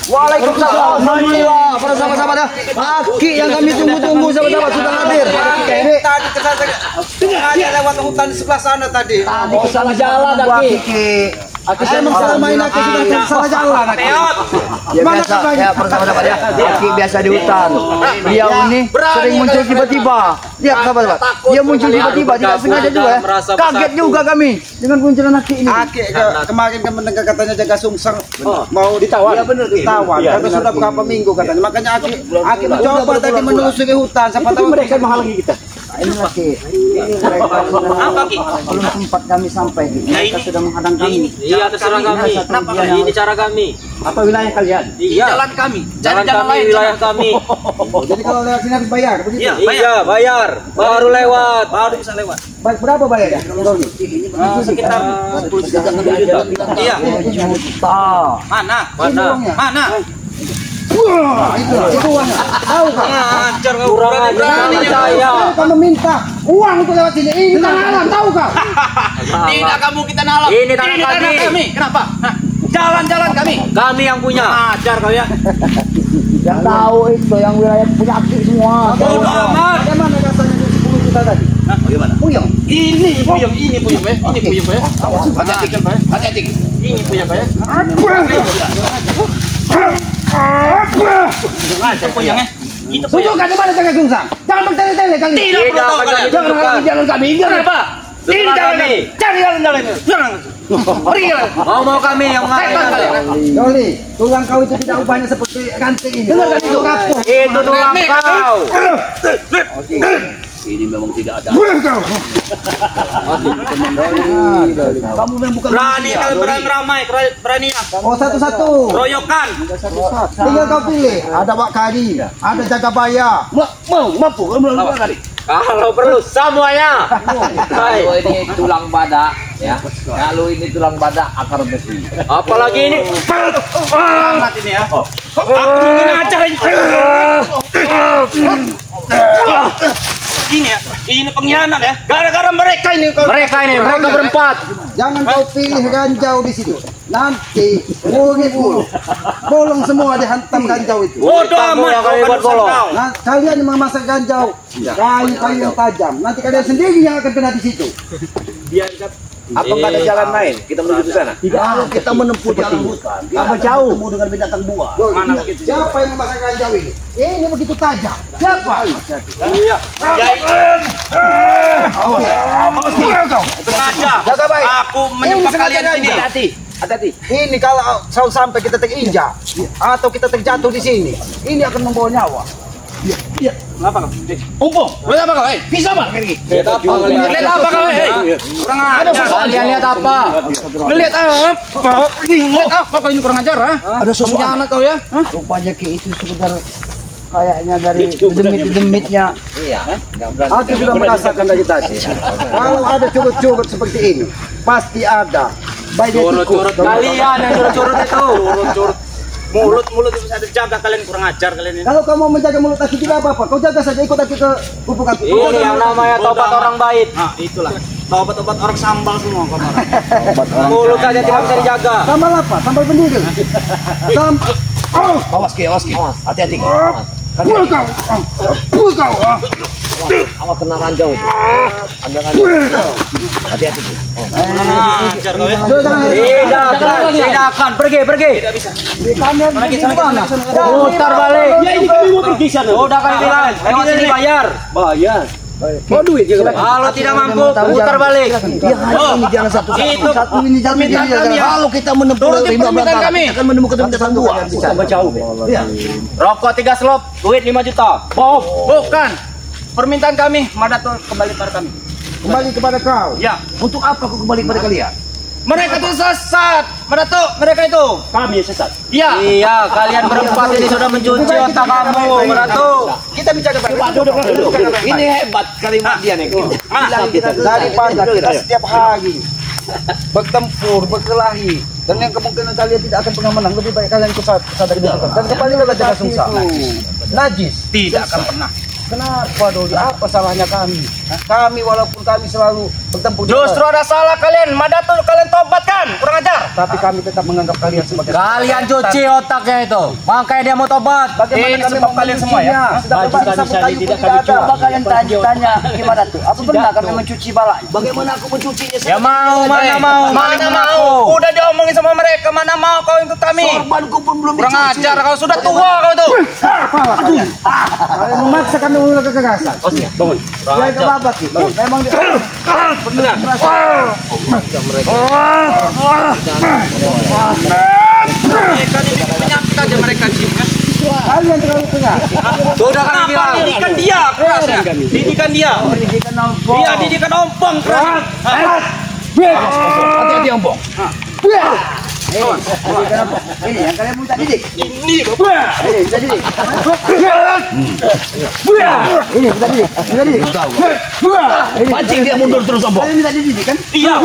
Waalaikumsalam. Alhamdulillah, para sahabat-sahabat ya. Aki yang kami tunggu-tunggu sahabat-sahabat sudah hadir. Ini tadi sengaja lewat hutan di sebelah sana tadi. Tadi salah jalan Aki. Aki saya salah main Aki sudah salah jalan Aki. Ya biasa ya para sahabat-sahabat ya. Aki biasa di hutan. Beliau ini sering muncul tiba-tiba. Lihat sahabat-sahabat. Dia muncul tiba-tiba tidak sengaja juga ya. Kaget juga kami dengan munculan Aki ini. Aki kemarin kan mendengar katanya jaga sungsang mau ditawan. Iya benar ditawan. Karena sudah berapa minggu katanya. Makanya Aki mencoba tadi menelusuri hutan. Siapa tahu mereka menghalangi kita. Ini lagi. Ini mereka belum sempat kami sampai. Mereka sudah menghadang kami. Iya, terserah kami. Kenapa ini cara kami? Apa wilayah kalian? Iya. jalan kami. Jalan kami, wilayah kami. Jadi kalau lewat sini harus bayar begitu. Iya, bayar. Baru lewat. Baru bisa lewat. Berapa bayar ya? Sekitar 10 juta. Iya. Juta. Mana? Wah, itu uangnya. Tahu kan? Ngajar kau. Kurang ajar saya. Kamu minta uang untuk lewat sini. Ini tanah alam, tahu kah? Tidak kamu kita nalar. Ini tanah kami. Kenapa? Jalan-jalan kami. Kami yang punya. Ajar kau ya. Yang tahu itu yang wilayah punya Aki semua. Bodoh amat. Bagaimana rasanya 10 juta tadi? Nah, bagaimana? Puyeng. Ini puyeng ya. Ini puyeng ya. Hati-hati. Ini puyeng ya. Puyengnya. Itu Tunjukkan di mana jaga sungsang. Jangan bertele-tele kali. Tidak perlu kalian. Jangan halangi jalan kami. Kenapa? Ini jalan kami. Cari jalan-jalan itu. Jangan. Pergi kalian. Mau kami yang mengalir. Joli, tulang kau itu tidak ubahnya seperti ganting ini. Dengar itu rapuh. Itu tulang kau. Ini memang tidak ada. Kamu memang bukan Berani kalian beramai, berani ya. Oh, satu-satu. Royokan. Tinggal kau pilih. Ada Wak Kadi, ada Jagabaya. Mampu kamu kali. Kalau perlu semuanya. Kalau ini tulang badak, ya. Kalau ini tulang badak akar besi. Apalagi ini. Selamat ini ya. Aku ngajar ini. Ini ya, ini pengkhianat ya. Gara-gara mereka ini mereka berempat. Jangan kau pilih ranjau di situ. Nanti bolong semua dihantam ranjau itu. Bodoh amat kau buat bolong. Nah, kalian yang memasak ranjau, kayu-kayu yang tajam. Nanti kalian sendiri yang akan kena di situ. Apa nggak ada jalan lain? Kita menuju ke sana. Kalau kita menempuh jalan hutan, apa jauh ketemu dengan binatang buas. Mana begitu? Siapa yang memasak ranjau ini? Ini begitu tajam. Siapa? Iya. Sengaja. Jaga baik. Aku menyebab kalian sini. Hati-hati. Ini kalau sampai kita terinjak atau kita terjatuh di sini, ini akan membawa nyawa. Kenapa kau? Umpung. Lihat apa kau? Bisa apa? Lihat apa kau? Kurang ajar. Kalian lihat apa? Lihat apa? Lihat apa kau ini kurang ajar, ha? Ada sesuatu. Anak kau ya? Rupanya Ki itu sekedar kayaknya dari demit-demitnya. Aku sudah merasakan dari tadi. Kalau ada curut-curut seperti ini, pasti ada. Curut-curut kalian yang curut-curut itu. Curut-curut. Mulut itu bisa dijaga, kalian kurang ajar kalian ini. Kalau kau mau menjaga mulut aku tidak apa-apa. Kau jaga saja, ikut aku ke pupuk aku. Ini yang namanya tobat orang baik. Nah, itulah. Tobat-tobat orang sambal semua kemarin. Mulut aja tidak bisa dijaga. Sambal apa? Sambal penduduk. Sambal. Awas Ki. Hati-hati. Kau. Awas kena ranjau itu. Ambil ranjau. Hati-hati. Ajar kau ya. Tidak akan. Pergi. Tidak bisa. Putar balik. Ya ini kami mau pergi sana. Udah kami bilang. Lewat sini bayar. Bayar. Mau duit juga. Kalau tidak mampu, putar balik. Ini jalan satu ini jalan permintaan kami ya. Kalau kita menempuh Turuti rimba permintaan belakang, kami. kita akan menemukan binatang buas. Tambah jauh. Iya. Rokok 3 slop, duit 5 juta. Bukan. Permintaan kami, Madato kembali pada kami. Kembali kepada kau. Ya. Untuk apa kau kembali kepada kalian? Mereka itu sesat. Madato, mereka itu. Kami yang sesat. Iya. Iya, kalian berempat ini sudah mencuci otak kamu, Madato. Kita bicara baik. Ini hebat kalimat dia nih. Daripada kita setiap hari bertempur, berkelahi, dan yang kemungkinan kalian tidak akan pernah menang, lebih baik kalian ikut sadar dan kembali ke jaga sungsang. Najis Tidak akan pernah. Kenapa Dodi? Apa salahnya kami? Kami walaupun kami selalu bertempur. Justru ada salah kalian. Madatul kalian tobatkan. Kurang ajar. Tapi kami tetap menganggap kalian sebagai Kalian cuci otaknya itu. Makanya dia mau tobat. Bagaimana Ini kami sebab kalian semua ya? Sudah berbangsa kayu pun tidak ada. Coba kalian tanya gimana tuh? Apa benar kami mencuci balanya? Bagaimana aku mencucinya? Ya mau, mana mau. Mana mau? Udah diomongin sama mereka. Mana mau kau ikut kami? Sorbanku pun belum Kurang dicuci. ajar kau sudah tua kau itu. Kalian memaksa kami melakukan kekerasan. Bangun. Ya ke babat sih. Memang Benar. Mereka ini penyakit aja mereka sih. kalian terlalu keras. Sudah kan bilang. Didikan dia keras ya. Didikan dia. Dia didikan ompong keras. Hati-hati ompong. Ini yang kalian minta didik. Ini Ini minta didik. Ini minta didik. Minta didik. Pancing dia mundur terus ompong. Kalian minta didik kan? iya.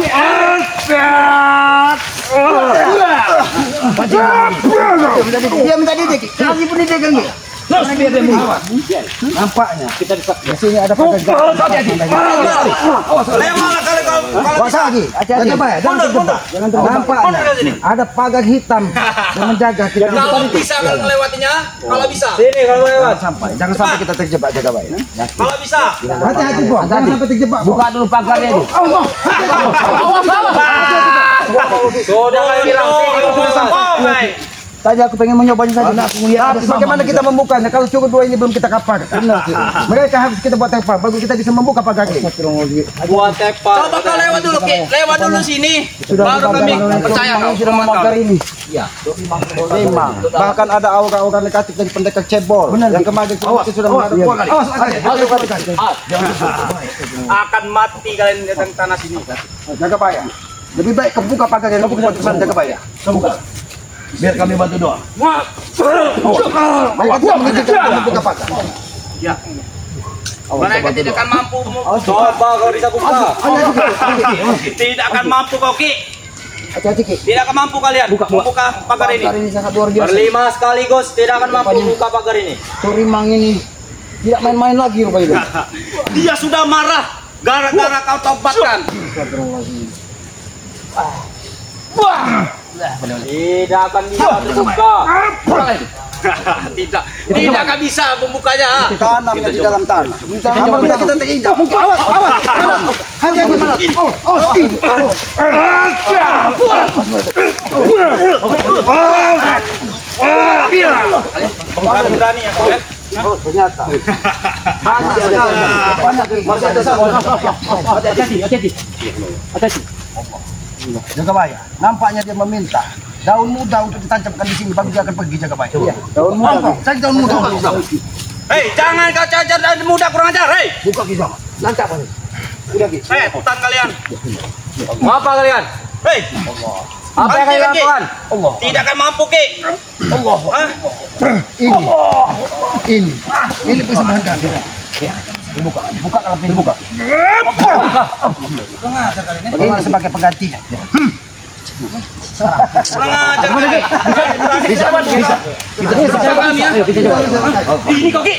Pancing. Minta didik. Dia minta didik. Kasih pendidikan kan dia. Terus biar dia mundur. Nampaknya kita di sini ada pagar. Lewatlah kalau Awas lagi, hati-hati. Jangan terjebak. Jangan terjebak. Nampaknya ada pagar hitam yang menjaga kita. kalau bisa kalau melewatinya, kalau bisa. Sini kalau lewat. Jangan sampai kita terjebak, jaga baik. Kalau bisa. Hati-hati, Bang. Jangan sampai terjebak. Buka dulu pagarnya itu. Sudah kalian bilang sini. Sudah sampai. Tadi aku pengen menyobanya saja. Aku lihat bagaimana kita membukanya. Kalau cukup dua ini belum kita kapar. Benar. Mereka harus kita buat tepar. Baru kita bisa membuka pagar ini. Buat tepar. Coba kau lewat dulu, Ki. Lewat dulu sini. Baru kami percaya kau. sudah memagar ini. Ya. Memang. Bahkan ada aura-aura negatif dari pendekar cebol. Yang kemarin kita sudah menghadap. Akan mati kalian datang tanah sini. Jaga baik. Lebih baik kau buka pagar yang kau buat jaga baik. Buka. Biar kami bantu doa. Mereka mengizinkan membuka pagar. Mereka tidak akan mampu. Coba kau bisa buka. Tidak akan mampu kau, Ki. Hati-hati, Ki. Tidak akan mampu kalian membuka pagar ini. Pagar ini sangat luar biasa. Berlima sekaligus tidak akan mampu buka pagar ini. Turimang ini tidak main-main lagi rupanya. Dia sudah marah gara-gara kau tobatkan. Tidak akan bisa dibuka. Tidak akan bisa membukanya. Tanamnya di dalam tanah. Apabila kita terinjak. Awas. Hati-hati mana. Berani ya kau ya. Ternyata. Hati-hati. Jaga bayar. Nampaknya dia meminta daun muda untuk ditancapkan di sini. Baru dia akan pergi, jaga bayar. Daun muda. Saya daun muda. Hei, jangan kau cacar dan muda kurang ajar. Hei, Buka kisah. Lancap ini. Udah Ki. setan kalian. Apa kalian? Hei, Apa yang kalian Ki. lakukan? Tidak akan mampu, Ki. Hah? Ini persembahan kami. Buka kalau pintu buka. Ini sebagai penggantinya. Kurang ajar kalian. Bisa. Kami ya. Ini kau, Ki.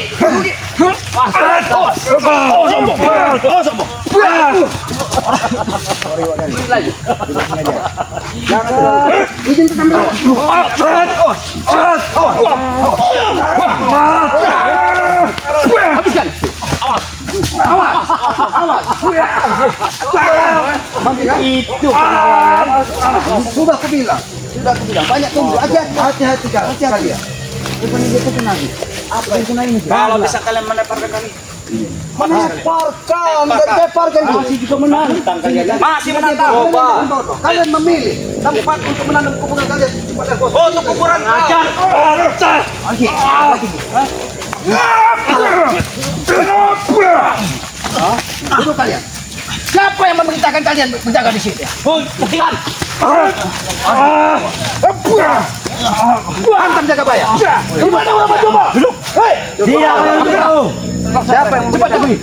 Izin kita Sudah aku bilang. Banyak tunggu aja. Hati-hati kalian. Bukan dia tenang. Apa yang kena ini? Kalau bisa kalian meneparkan kami. Meneparkan. Masih juga menantang kalian. Masih menantang. Kalian memilih tempat untuk menanam kuburan kalian. Oh, untuk kuburan ajar. Duduk kalian. Siapa yang memerintahkan kalian menjaga di sini? Buktikan. Hantam jaga bayar. Gimana orang coba? Duduk. Hei. Dia yang tahu. Siapa yang cepat ini?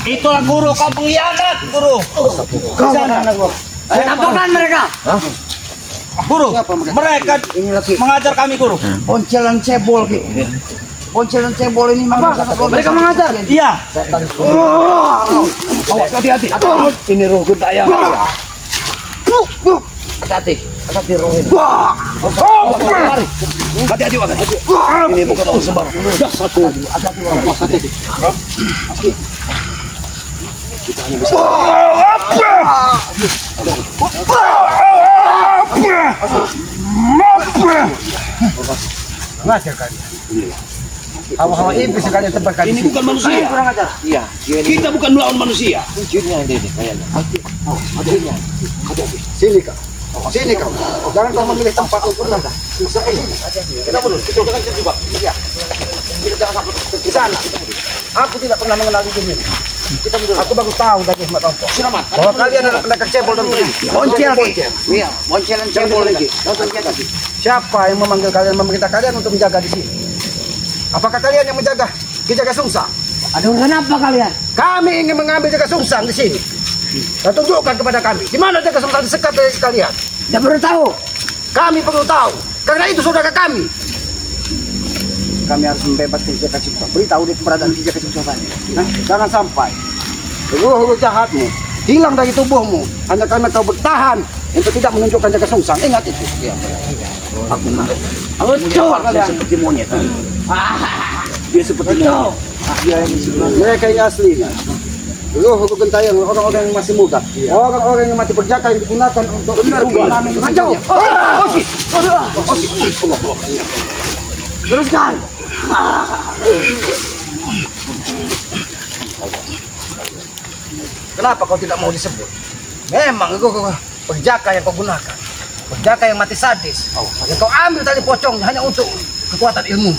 Itulah guru kau pengkhianat, guru. Tampakkan mereka. Guru, mereka Ini lagi mengajar kami, Guru. poncelan cebol Ki. Poncelan cebol ini mereka mengajar. Iya. Awas hati-hati. Ini roh gentayangan. Hati-hati. Hati-hati roh ini. Hati-hati Wagan. Ini bukan orang sembarang. Satu. Hati-hati. Kita hanya bisa. Ngajar kalian. Hawa-hawa iblis yang kalian tebarkan. Ini bukan manusia. Kurang ajar. Iya. Kita bukan melawan manusia. Kuncinya ini kayaknya. Hati-hati. Sini kau. Sini kau. Jangan kau memilih tempat untuk berada. Susah ini. Kita mundur. Kita jangan terjebak. Iya. Kita jangan sampai ke sana. Aku tidak pernah mengenali ini. Kita mundur. Aku baru tahu dari Ahmad Tompo. Selamat. Bahwa kalian adalah pendekar cebol dan beli. Boncel Ki. Iya, boncelan cebol lagi. Siapa yang memanggil kalian, memerintah kalian untuk menjaga di sini? Apakah kalian yang menjaga Jaga Sungsang? Ada urusan apa kalian? Kami ingin mengambil Jaga Sungsang di sini. Dan tunjukkan kepada kami di mana Jaga Sungsang disekat dari kalian. Tidak perlu tahu. Kami perlu tahu, karena itu saudara kami. Kami harus membebaskan Jaga Sungsang. Beritahu dia keberadaan Jaga Sungsang tadi. Jangan sampai ruh jahatmu hilang dari tubuhmu hanya karena kau bertahan untuk tidak menunjukkan Jaga Sungsang. Ingat itu. Aku mau. Dia seperti monyet. Dia seperti monyet. Mereka yang aslinya. Ruh gentayangan orang-orang yang masih muda, orang-orang yang mati berjaka yang digunakan untuk berubah. Kacau. Teruskan. Kenapa kau tidak mau disebut? Memang itu berjaka yang kau gunakan, berjaka yang mati sadis. Yang kau ambil tali pocongnya hanya untuk kekuatan ilmu.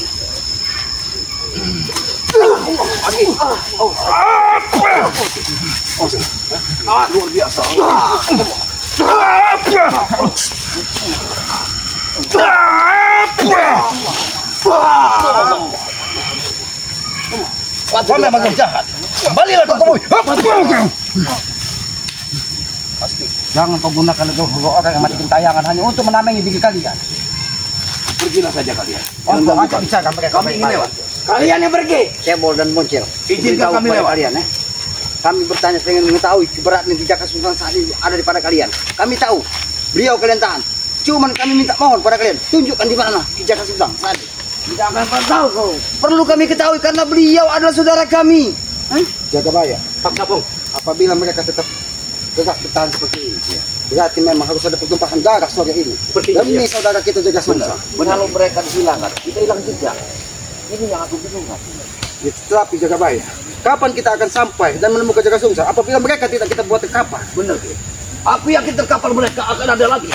Luar biasa. Kau memang jahat. Kembalilah ke kamu. Pasti. Jangan kau gunakan orang yang mati gentayangan hanya untuk menamengi diri kalian. Pergilah saja kalian. Untuk bicara mereka. Kami ingin lewat. Kalian yang pergi. Cebol dan Boncel. Izinkan kami lewat. Kalian, Kami bertanya pengen mengetahui keberadaan di Jaga Sungsang saat ini ada di pada kalian. Kami tahu beliau kalian tahan. Cuman kami minta mohon pada kalian tunjukkan di mana di Jaga Sungsang saat ini. Tidak akan pernah tahu kau. Perlu kami ketahui karena beliau adalah saudara kami. Jaga Baya. Pak Kapung. Apabila mereka tetap bertahan seperti ini, berarti memang harus ada pertumpahan darah sore ini. Demi saudara kita Jaga Sungsang. Kalau mereka dihilangkan, kita hilang jejak. Ini yang aku bingungkan. Tetapi Jaga Baya, kapan kita akan sampai dan menemukan Jaga Sungsang? Apabila mereka tidak kita buat kapal. Benar. Aku yakin terkapal mereka akan ada lagi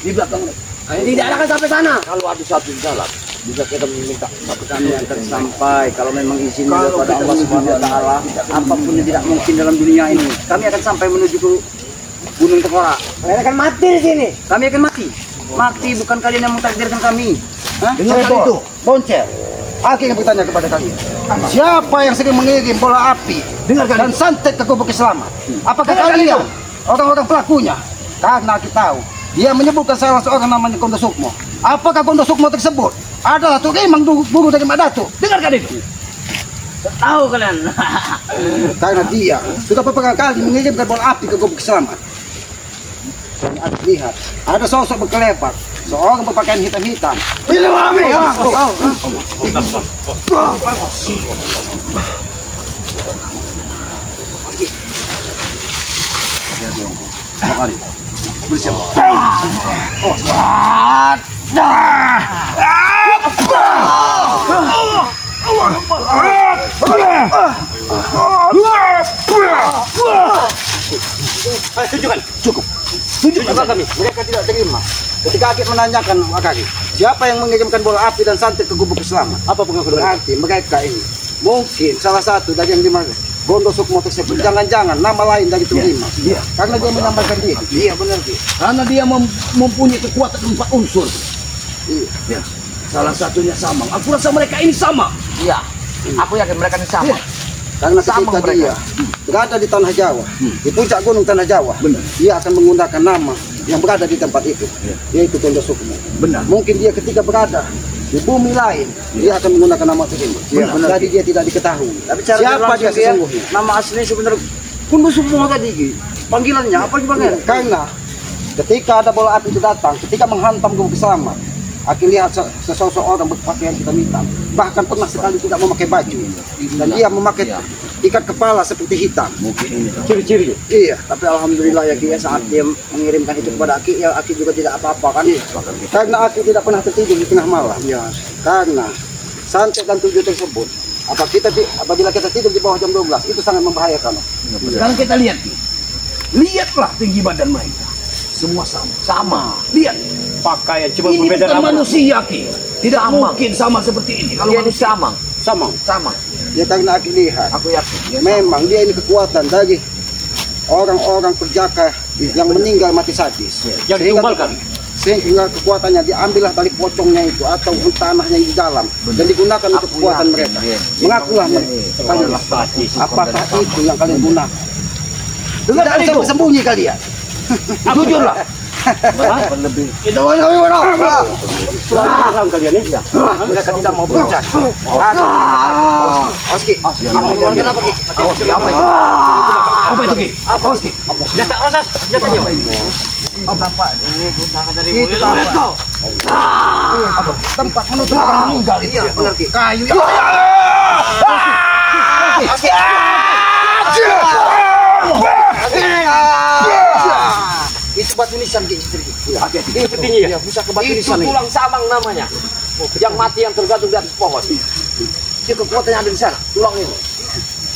di belakang mereka. Tidak akan sampai sana. Kalau ada satu jalan, bisa kita meminta satu Kami akan sampai kalau memang izin daripada Allah Subhanahu wa taala, apapun yang tidak mungkin dalam dunia ini. Kami akan sampai menuju ke Gunung Tengkorak. Kalian akan mati di sini. Kami akan mati. Mati bukan kalian yang mentakdirkan kami. Dengar kali itu. Boncel. Aku ingin bertanya kepada kalian. Siapa yang sering mengirim bola api dan santet ke Gubuk Selamat? Apakah kalian orang-orang pelakunya? Karena kita tahu dia menyebutkan salah seorang namanya Kondo Sukmo. Apakah Kondo Sukmo tersebut adalah tukang guru dari Madatu? Dengarkan itu. Tahu kalian. Karena dia sudah beberapa kali mengirimkan bola api ke Gubuk Selamat. Dan ada lihat, ada sosok berkelebat, seorang berpakaian hitam-hitam. Ini kami. Cukup. Tunjukkan kami. Mereka tidak terima. Ketika Akik menanyakan Akaki, siapa yang mengirimkan bola api dan santet ke Gubuk Selamat? Apa pengakuan berarti mereka ini? Mungkin salah satu dari yang dimana Gondo Sukmo tersebut. Jangan-jangan nama lain dari Tulima. Iya. Karena dia menambahkan diri. Iya benar dia. Karena dia mempunyai kekuatan 4 unsur. Iya. Salah satunya Samang. Aku rasa mereka ini sama. Iya. Aku yakin mereka ini sama. Karena Sama ketika mereka. dia berada di Tanah Jawa, di puncak gunung Tanah Jawa, dia akan menggunakan nama yang berada di tempat itu, yaitu Tondo Sukmo. Benar. Mungkin dia ketika berada di bumi lain, dia akan menggunakan nama tersebut. Jadi dia tidak diketahui. Tapi cara siapa dia ya, sesungguhnya? nama aslinya sebenarnya Tondo Sukmo tadi. Panggilannya apa dipanggil? Karena ketika ada bola api itu datang, ketika menghantam Gubuk Selamat, Aki lihat sesosok orang berpakaian hitam-hitam, bahkan pernah sekali tidak memakai baju, dan dia memakai ikat kepala seperti hitam. Mungkin ini Ciri-ciri. Iya. tapi alhamdulillah ya Ki, saat dia mengirimkan itu kepada Aki, ya Aki juga tidak apa-apa kan. Karena Aki tidak pernah tertidur di tengah malam. Ya. Karena santet dan tujuh tersebut, apabila kita tidur di bawah jam 12, itu sangat membahayakan. Sekarang kita lihat Ki. Lihatlah tinggi badan mereka. Semua sama. Lihat. Pakaian cuma Ini berbeda bukan rambut. manusia Ki. Tidak mungkin sama seperti ini. Kalau Dia ini manusia sama. Ya karena Aki lihat, Aku yakin. memang dia ini kekuatan dari orang-orang perjaka yang meninggal mati sadis. Yang ditumbalkan. Sehingga kekuatannya diambillah dari pocongnya itu atau tanahnya yang di dalam dan digunakan untuk kekuatan mereka. Mengakulah kalian, apakah itu yang kalian gunakan? Tidak bisa bersembunyi kalian. jujurlah. Itu mana? Paham kalian ya? Mereka tidak mau berbicara. Oski, kenapa Ki? Apa itu Ki? Apa Ki? Jasa osas, jasanya. Itu apa? Tempat menutup orang meninggal itu. Iya, benar Ki. Kayu. Oski. Itu batu nisan Ki. Ini sepertinya ya. Bisa ke batu Itu nisan. tulang samang namanya. Yang mati yang tergantung di atas pohon. Itu kekuatannya ada di sana. Tulang itu.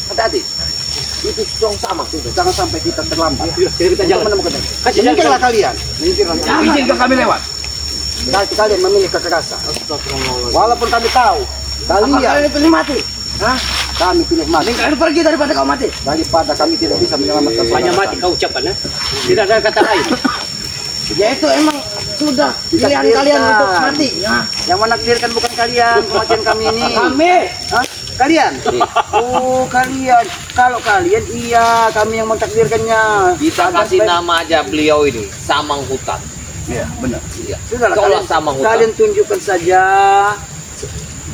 Hati-hati. Itu tulang samang. Jangan sampai kita terlambat. Jadi kita jalan. Kasih jalan. Minggirlah kalian. Minggirlah. Izinkan kami lewat. Kalian memilih kekerasan. Walaupun kami tahu kalian pilih mati. kami pilih mati Kalian pergi daripada kau mati. daripada kami tidak bisa menyelamatkan Hanya saudara. mati kau ucapkan ya. Tidak ada kata lain. Ya itu emang sudah pilihan kalian untuk mati. Yang menakdirkan bukan kalian kematian kami ini. Kami. Hah? Kalian? Oh kalian. Kalau kalian iya kami yang mentakdirkannya. Kita kasih nama aja beliau ini. Samang hutan. Iya, benar. Sudahlah Kaulah kalian, sama hutan. kalian tunjukkan saja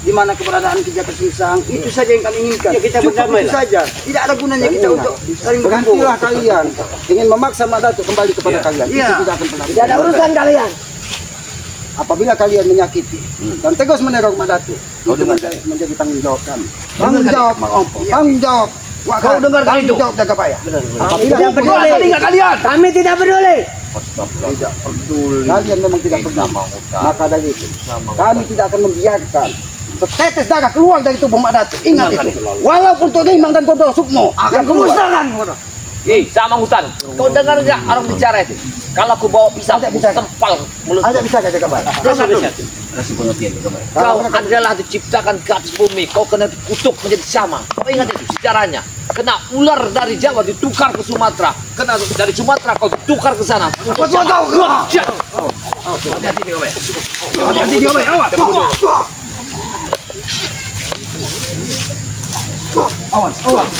di mana keberadaan Ki Jaka Sisang. Itu saja yang kami inginkan. Ya, kita Cukup berdamai itu lah. saja. Tidak ada gunanya kita untuk saling berkumpul. Berhentilah kalian ingin memaksa Mak Datuk kembali kepada kalian. Iya. Itu tidak akan pernah. Tidak ada urusan kalian. Apabila kalian menyakiti dan tegas meneror Mak Datuk, itu menjadi tanggung jawab kami. Tanggung jawab Mak Ompo. Tanggung jawab. Kau dengarkan itu? Tanggung jawab Jaga Paya. Apabila Tidak peduli. Tidak kalian. Kami tidak peduli. tidak peduli. Kalian memang tidak peduli. Maka dari itu, kami tidak akan membiarkan setetes darah keluar dari tubuh Mak Datuk. Ingat itu. Walaupun Rimang dan Tondo Sukmo akan kemusnahan. Samang hutan. Kau dengar nggak orang bicara itu? Kalau aku bawa pisau, aku tempal mulut. Ada bisa Jaga Paya. Kau adalah diciptakan ke atas bumi. Kau kena dikutuk menjadi sama. Kau ingat itu sejarahnya. Kena ular dari Jawa ditukar ke Sumatera. Kena dari Sumatera kau ditukar ke sana. Hati-hati dia, Bay. Hati-hati dia, Bay. Awas. Awas. Awas.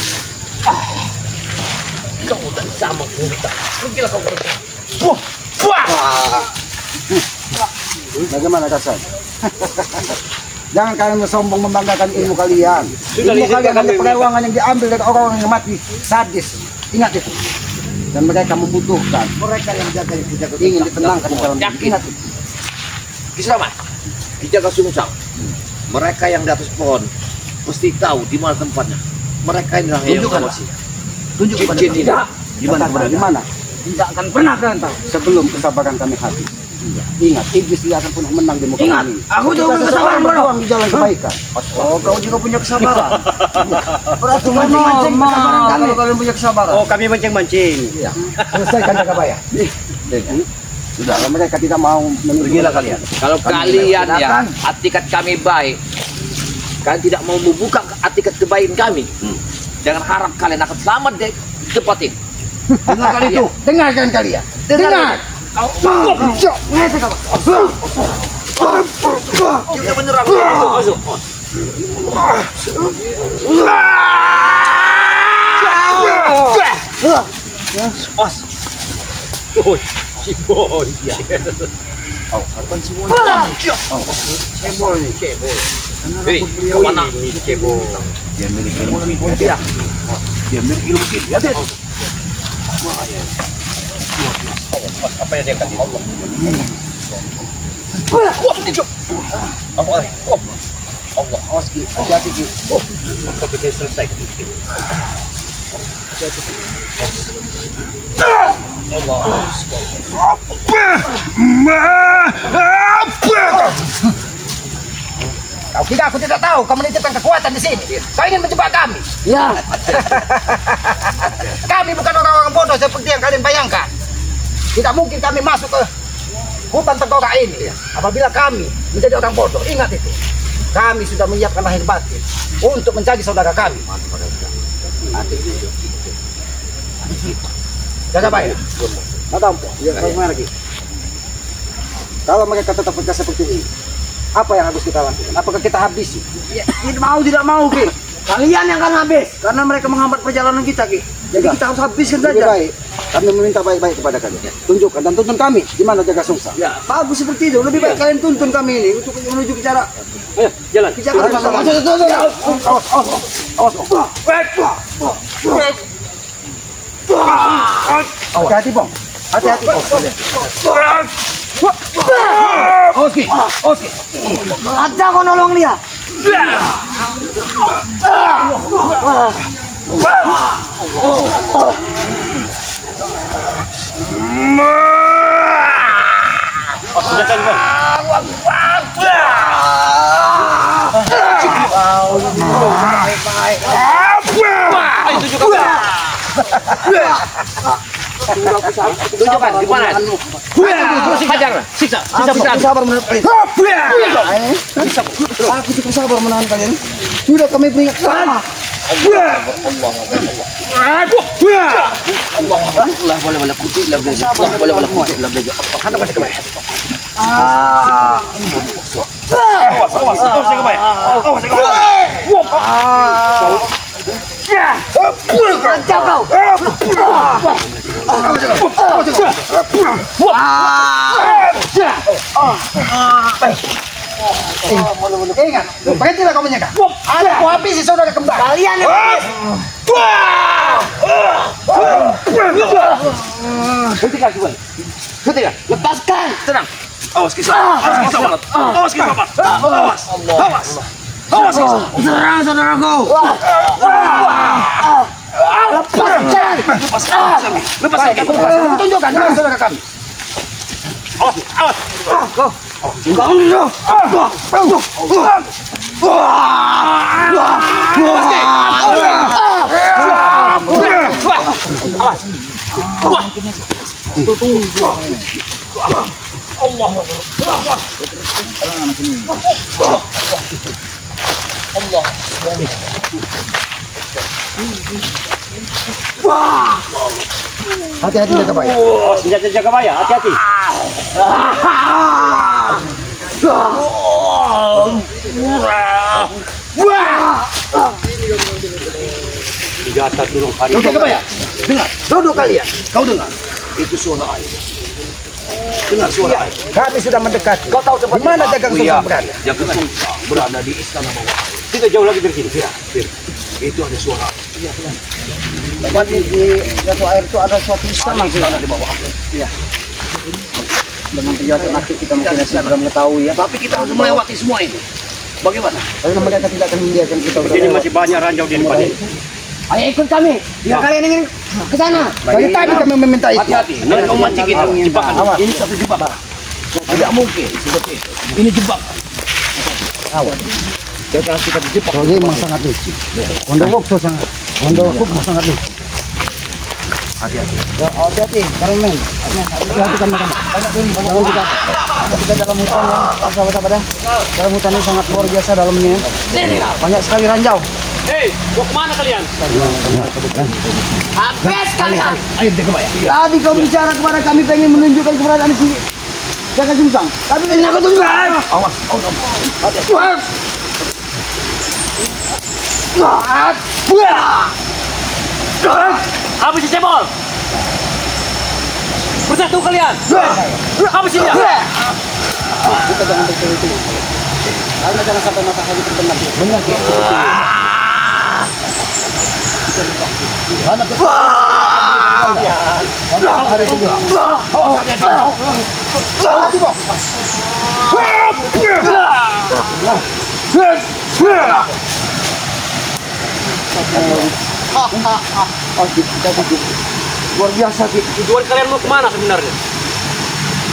Kau dan sama hutan. Pergilah kau kerja. Bagaimana Kasan? Jangan kalian sombong membanggakan ilmu kalian. Ilmu kalian hanya perewangan yang diambil dari orang-orang yang mati sadis. Ingat itu. Dan mereka membutuhkan. Mereka yang ingin ditenangkan dalam Yakin. ingat itu. Kisramat. Dijaga sungsang. Mereka yang di atas pohon mesti tahu di mana tempatnya. Mereka ini yang Tunjukkan. Tunjuk Cincin ini. tidak. Di mana Di keberadaan? mana? Tidak akan pernah kalian tahu. Sebelum kesabaran kami habis. Ingat, iblis tidak akan pernah menang di muka Ingat, kami. aku juga punya kesabaran, bro. berjuang di jalan kebaikan. Oh, kau juga punya kesabaran. Berarti mancing-mancing kesabaran kami. Kalau kalian punya kesabaran. Oh, kami mancing-mancing. Selesaikan Jaga Paya. Sudah, kalau mereka tidak mau Pergilah kalian. Kalau kalian ya atikat kami baik, kalian tidak mau membuka atikat kebaikan kami, jangan harap kalian akan selamat di tempat ini. Dengarkan itu. Dengarkan kalian. Dengar. Kita menyerang. Masuk. Cibon. Iya. Cebol nih, cebol. Hei, mana ini cebol? Dia milik ilmu dia. Dia milik ilmu dia. Apa yang dia kasih Allah? Wah, tinjuk. Allah. Allah, awas Ki, hati-hati Ki. Sampai dia selesai. Allah. Kau kira aku tidak tahu kau menitipkan kekuatan di sini. Kau ingin menjebak kami. Ya. Kami bukan orang-orang bodoh seperti yang kalian bayangkan. Tidak mungkin kami masuk ke hutan tengkorak ini. Apabila kami menjadi orang bodoh, ingat itu. Kami sudah menyiapkan lahir batin untuk mencari saudara kami. Jaga baik. Natampo, lagi. Kalau mereka tetap bekerja seperti ini, apa yang harus kita lakukan? Apakah kita habisi? Ya, tidak mau Ki. Kalian yang akan habis karena mereka menghambat perjalanan kita Ki. Jadi kita harus habiskan Lebih saja. baik, kami meminta baik-baik kepada kalian. Tunjukkan dan tuntun kami di mana Jaga Sungsa. Ya, bagus seperti itu. Lebih baik kalian tuntun kami ini untuk menuju ke cara Ayo, jalan. Hati-hati, Bang. Hati-hati, Bang. Oke. Ada kau nolong dia. Sudah kan, Bang? Ayo tunjukkan. Tunjukkan di mana? Terus hajar. Siksa. Sabar menahan kalian. Aku cukup sabar menahan kalian. Sudah kami peringatkan. Boleh putih lah belajar. Boleh putih lah belajar. Hana kasih kembali. Awas saya kembali. Rancau kau. Ingat, berhentilah kau menyangka. Aku habisi saudara kembar. Kalian yang habis. Hentikan kembali. Hentikan. Lepaskan. Tenang. Awas kisah. Awas kisah. Awas. Serang saudaraku. Lepaskan. Lepaskan. Tunjukkan dengan saudara kami. Awas. Hati-hati jaga baik. Oh, senjata jaga bayar, hati-hati. Senjata turun hari. Jaga baik. Dengar, duduk kalian. Kau dengar. Itu suara air. Dengar suara air. Kami sudah mendekati. Kau tahu tempat di mana Jaga Sungsa berada? Jaga Sungsa berada di istana bawah. Tidak jauh lagi dari sini. Itu ada suara. Tempat di jatuh air itu ada suatu istana Di bawah. dengan senjata nakik kita mungkin sudah mengetahui ya. Tapi kita harus melewati semua ini. Bagaimana? Karena mereka tidak akan membiarkan kita Ini masih banyak ranjau di depan ini. Ayo ikut kami. Jika kalian ingin ke sana. Dari tadi kami meminta itu. Hati-hati. Nanti kau mancing kita. Jebakan. Awas. Ini satu jebakan. Tidak mungkin seperti itu. Ini jebakan. Awas. Jangan kita dijebak. Soalnya memang sangat licik. Kondo Wokso sangat. Kondo Wokso sangat licik. Hati-hati. Hati-hati, karena men. Hati-hati kan makan. Kita dalam hutan ya, sahabat-sahabat ya. Dalam hutan ini sangat luar biasa dalamnya. Banyak sekali ranjau. Hei, mau kemana kalian? Habis kalian. Ayo kita kembali. Tadi kau bicara kepada kami pengen menunjukkan keberadaan di sini. Jaga Sungsang. Tapi ini aku tunjukkan. Awas. Habis cebol. Bersatu kalian. Habisin dia. Kita jangan bertele-tele. Karena jangan sampai matahari terbenam. Benar Ki. Luar biasa Ki. Tujuan kalian mau kemana sebenarnya?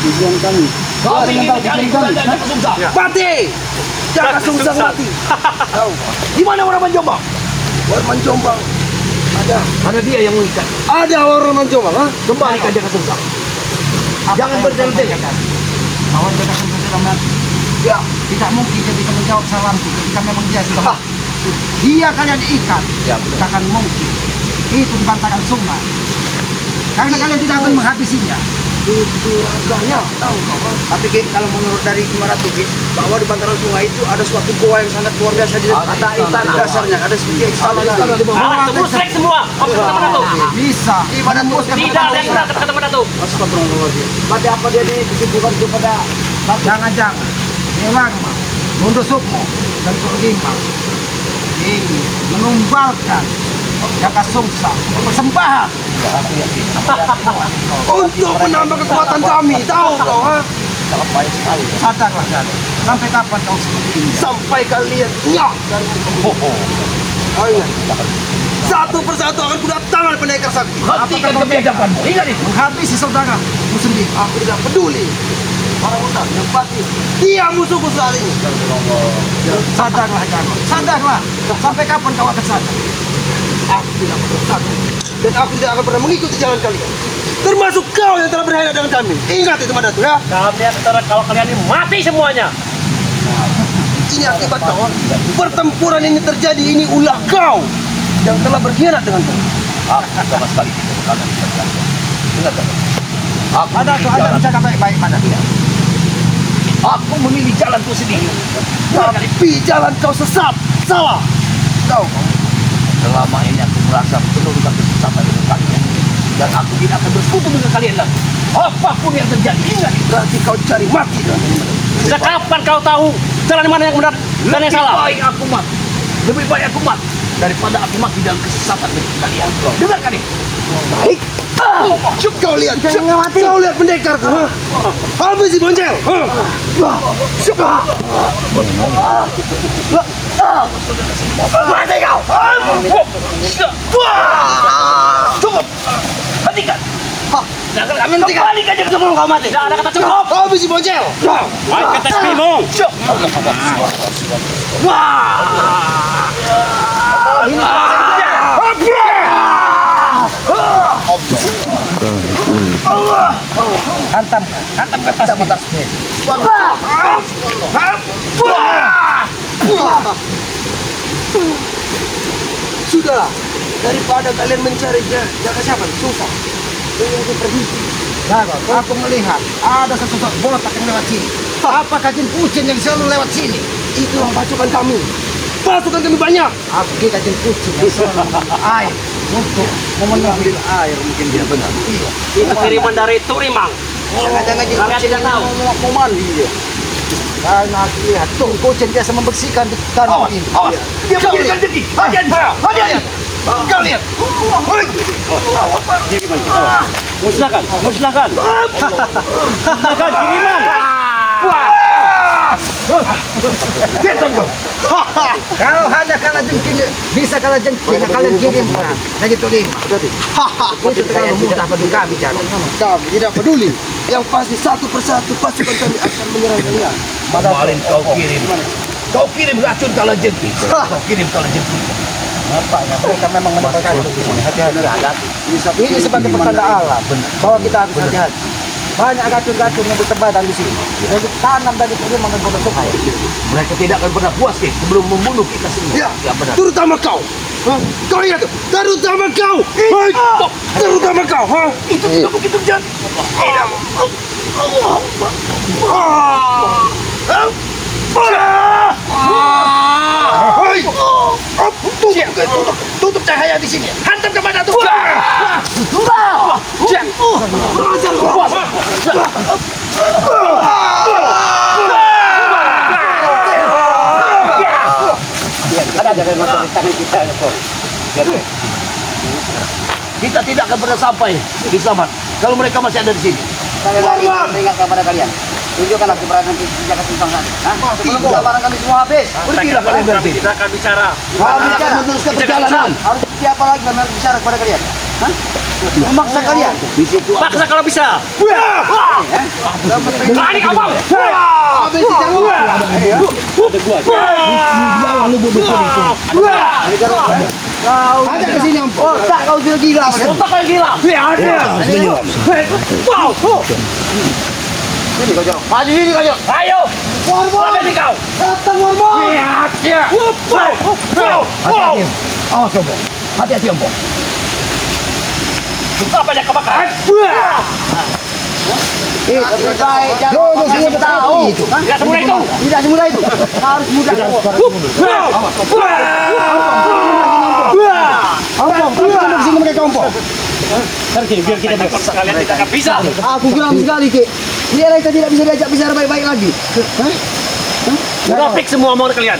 Tujuan kami. Kami ingin mencari kerajaan Jaka Sungsang. Mati! Jaka Sungsang mati. Di mana Warman Jombang? Warman Jombang Ada dia yang mengikat. ada Warman Jombang, ha? Kembalikan Jaka Sungsang. Jangan bertele-tele. Kawan Jaka Sungsang sudah mati. Ya, Tidak mungkin dia bisa menjawab salamku ketika memang dia sudah mati. Dia kalian ikat. Tidak akan mungkin. Itu dibantakan sungai. Karena kalian tidak akan menghabisinya. itu agaknya tahu kau. Tapi Ki, kalau menurut dari Kimaratu Ki, bahwa di bantaran sungai itu ada suatu goa yang sangat luar biasa di dasarnya, ada seperti istana. Terus trek semua. Kata Datuk. Bisa. Ibadat bos kan. Tidak ada yang benar kata Datuk. Astagfirullahaladzim. Berarti apa dia dikesibukan kepada Jangan-jangan. Memang menusukmu dan Kurima ini menumbalkan Jaka Sungsang persembahan untuk menambah kekuatan kami, tahu kau, ha? sadarlah kalian. Sampai kapan kau seperti ini? Sampai kalian nyah dari ayo. Satu persatu akan kudatangkan pendekar sakti. Hentikan kebiadabanmu. Ingat itu. Menghabisi saudaramu sendiri. Aku tidak peduli. Orang utang yang pasti dia musuhku saat ini. Sadarlah Jarwo. Sadarlah. Sampai kapan kau akan sadar? Aku tidak pernah takut dan aku tidak akan pernah mengikuti jalan kalian. Termasuk kau yang telah berkhianat dengan kami. Ingat itu Madatu, ya. Kami antara kalau kalian ini mati semuanya. Ini akibat kau. Pertempuran ini terjadi, ini ulah kau yang telah berkhianat dengan kami. Aku sama sekali tidak berkata berkata. Ingat tak? Aku Ada tuh, ada bicara baik-baik pada dia. Aku memilih jalanku sendiri. Tapi jalan kau sesat, salah. Kau Selama ini aku merasa penuh dengan kesesatan dengan kalian. Dan aku tidak akan bersekutu dengan kalian lagi. Apapun yang terjadi, ingat. berarti kau cari mati dengan ini. Sejak kapan kau tahu jalan mana yang benar dan yang salah? Lebih baik aku mati. Lebih baik aku mati daripada aku mati dalam kesesatan dengan kalian. Dengarkan ini. Baik. Cuk, kau lihat. Kau lihat pendekarku, ha? Habis si boncel. Cuk. Mati kau! Cukup! Hentikan! Jangan kami kembalikan dia sebelum kau mati. Tidak ada kata cukup. Habis si boncel. Baik kata sepimu. Hantam ke atas. Sudahlah, daripada kalian mencari Jaka siapa? Susah. Ini pergi. Jarwo, aku melihat ada sesosok botak yang lewat sini. Apakah jin kucing yang selalu lewat sini? Itulah pasukan kami. Pasukan kami banyak. Aku kira jin kucing yang selalu mengambil air untuk memenuhi Air mungkin dia benar. Itu kiriman dari Turimang. Jangan-jangan jin Kalian kucing tidak tahu. mau mandi dia. karena aku lihat tuh kucing biasa membersihkan di danau ini. Awas! Dia mengirimkan dengki! Hadiah! Kau lihat. Musnahkan, musnahkan. Musnahkan kiriman. Kalau hanya kalah jengking, bisa kalah jengking, kalian kirimkan. Lagi tuh 5. Itu terlalu mudah bagi kami, Jarwo. Kami tidak peduli. Yang pasti satu persatu pasukan kami akan menyerang kalian. Kemarin kau kirim. Kau kirim racun kalah jengking. Kau kirim kalah jengking. Nampaknya mereka memang mendapatkan itu di sini. Hati-hati. Ini sebagai pertanda alam bahwa kita harus hati-hati. Banyak racun-racun yang bertebaran di sini. Jadi tanam dari Turimang dan Kota Sungai. Mereka tidak akan pernah puas sebelum membunuh kita semua. Ya, Ya benar. terutama kau. Hah? Kau lihat tuh, terutama kau. Hei, terutama kau, ha? Itu tidak begitu jahat. Hei, tutup cahaya di sini. Hantam kepada tuh. kita tidak akan pernah sampai di Selamat kalau mereka masih ada di sini. Sekali lagi ingat kepada kalian. Tunjukkanlah keberadaan Kijaka Sungsang tadi. Sebelum barang kami semua habis. Pergilah kalian berarti. Kita akan bicara. Kami bicara Meneruskan perjalanan. harus siapa lagi kami harus bicara kepada kalian? Hah? Memaksa kalian. Di situ Paksa kalau bisa. Berani kamu. Habis kau ada ke sini Om. Oh, tak kau sudah gila. Otak kayak gila. Wow. Sini kau jauh. maju sini kau. Ayo. Mana nih kau? Datang Mormon. Ya. Wow. Awas Ombo. Hati-hati Ombo. Suka banyak kebakaran. Lebih baik jangan tahu. Tidak semudah itu. Tidak semudah itu. Harus mudah. Ompong, kamu ke sini mereka Ompong. Biar kita paksa kalian tidak akan bisa. Aku geram sekali, Ki. Dia kita tidak bisa diajak bicara baik-baik lagi. Udah fix semua omongan kalian.